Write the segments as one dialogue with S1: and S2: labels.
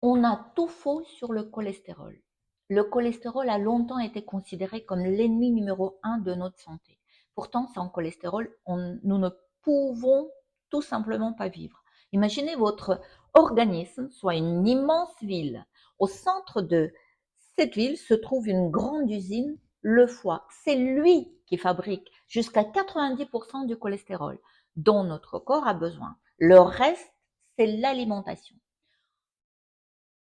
S1: On a tout faux sur le cholestérol. Le cholestérol a longtemps été considéré comme l'ennemi numéro un de notre santé. Pourtant, sans cholestérol, nous ne pouvons tout simplement pas vivre. Imaginez votre organisme soit une immense ville. Au centre de cette ville se trouve une grande usine, le foie. C'est lui qui fabrique jusqu'à 90% du cholestérol dont notre corps a besoin. Le reste, c'est l'alimentation.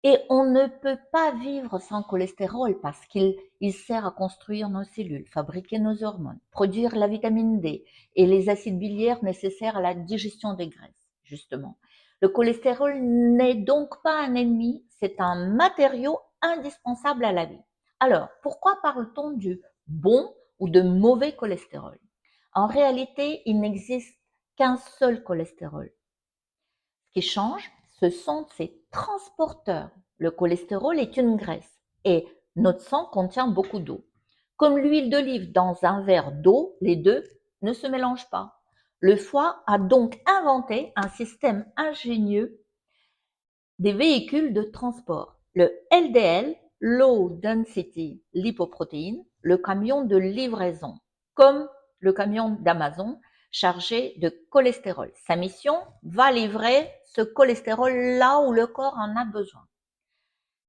S1: Et on ne peut pas vivre sans cholestérol parce qu'il sert à construire nos cellules, fabriquer nos hormones, produire la vitamine D et les acides biliaires nécessaires à la digestion des graisses, justement. Le cholestérol n'est donc pas un ennemi, c'est un matériau indispensable à la vie. Alors, pourquoi parle-t-on du bon ou de mauvais cholestérol? En réalité, il n'existe qu'un seul cholestérol. Ce qui change, ce sont ses transporteurs. Le cholestérol est une graisse et notre sang contient beaucoup d'eau. Comme l'huile d'olive dans un verre d'eau, les deux ne se mélangent pas. Le foie a donc inventé un système ingénieux des véhicules de transport. Le LDL, Low Density Lipoprotein, le camion de livraison, comme le camion d'Amazon chargé de cholestérol. Sa mission va livrer ce cholestérol là où le corps en a besoin.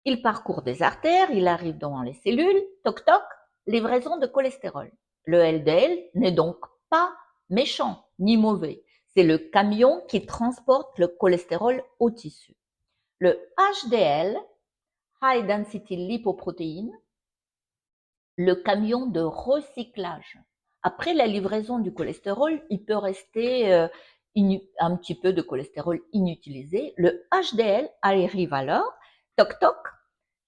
S1: Il parcourt des artères, il arrive dans les cellules, toc toc, livraison de cholestérol. Le LDL n'est donc pas méchant ni mauvais. C'est le camion qui transporte le cholestérol au tissu. Le HDL, High Density Lipoprotein, le camion de recyclage. Après la livraison du cholestérol, il peut rester un petit peu de cholestérol inutilisé. Le HDL arrive alors, toc toc,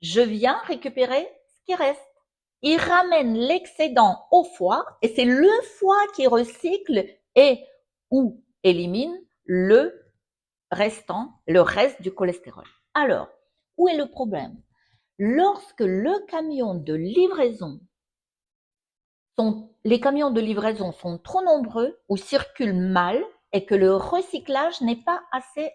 S1: je viens récupérer ce qui reste. Il ramène l'excédent au foie et c'est le foie qui recycle et ou élimine le le reste du cholestérol. Alors, où est le problème? Lorsque les camions de livraison sont trop nombreux ou circulent mal et que le recyclage n'est pas assez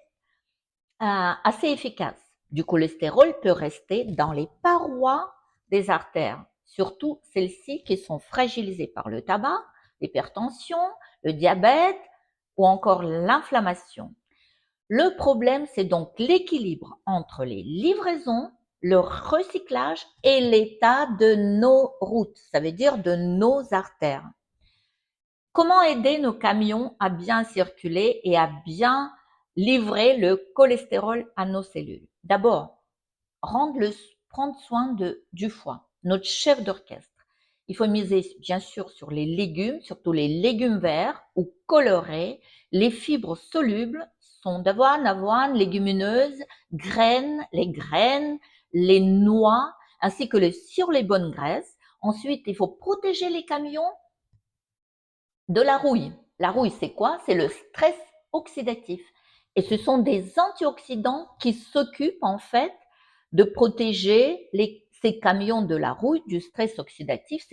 S1: efficace, du cholestérol peut rester dans les parois des artères, surtout celles-ci qui sont fragilisées par le tabac, l'hypertension, le diabète ou encore l'inflammation. Le problème, c'est donc l'équilibre entre les livraisons, le recyclage et l'état de nos routes, ça veut dire de nos artères. Comment aider nos camions à bien circuler et à bien livrer le cholestérol à nos cellules? D'abord, prendre soin du foie, notre chef d'orchestre. Il faut miser bien sûr sur les légumes, surtout les légumes verts ou colorés. Les fibres solubles sont d'avoine, légumineuses, les graines, les noix, ainsi que sur les bonnes graisses. Ensuite, il faut protéger les camions de la rouille. La rouille, c'est quoi? C'est le stress oxydatif. Et ce sont des antioxydants qui s'occupent en fait de protéger ces camions de la rouille, du stress oxydatif.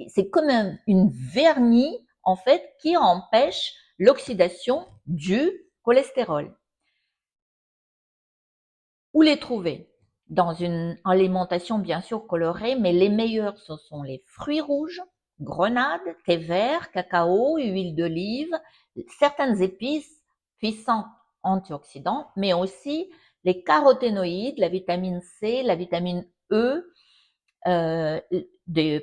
S1: C'est comme une vernis en fait qui empêche l'oxydation du cholestérol. Où les trouver? Dans une alimentation bien sûr colorée, mais les meilleurs ce sont les fruits rouges, grenades, thé vert, cacao, huile d'olive, certaines épices puissantes antioxydants, mais aussi les caroténoïdes, la vitamine C, la vitamine E,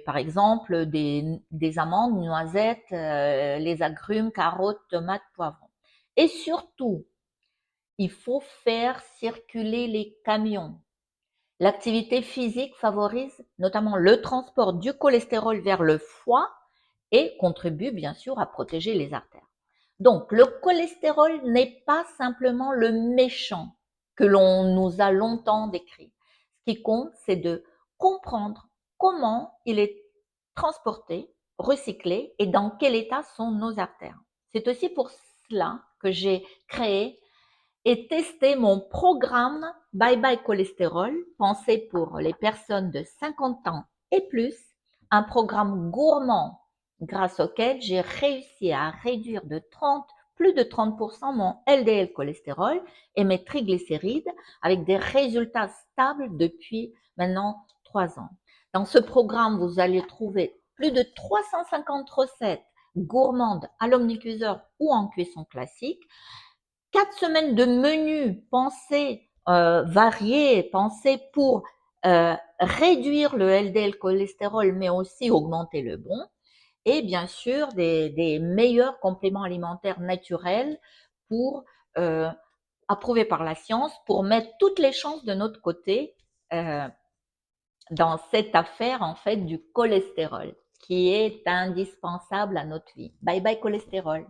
S1: par exemple des amandes, noisettes, les agrumes, carottes, tomates, poivrons. Et surtout, il faut faire circuler les camions. L'activité physique favorise notamment le transport du cholestérol vers le foie et contribue bien sûr à protéger les artères. Donc le cholestérol n'est pas simplement le méchant que l'on nous a longtemps décrit. Ce qui compte, c'est de comprendre comment il est transporté, recyclé et dans quel état sont nos artères. C'est aussi pour cela que j'ai créé et testé mon programme Bye Bye Cholestérol, pensé pour les personnes de 50 ans et plus, un programme gourmand grâce auquel j'ai réussi à réduire de plus de 30% mon LDL cholestérol et mes triglycérides avec des résultats stables depuis maintenant 3 ans. Dans ce programme, vous allez trouver plus de 350 recettes gourmandes à l'omnicuiseur ou en cuisson classique, 4 semaines de menus pensés, variés, pensés pour réduire le LDL cholestérol, mais aussi augmenter le bon, et bien sûr des meilleurs compléments alimentaires naturels pour approuvés par la science pour mettre toutes les chances de notre côté euh, dans cette affaire en fait du cholestérol qui est indispensable à notre vie. Bye bye cholestérol.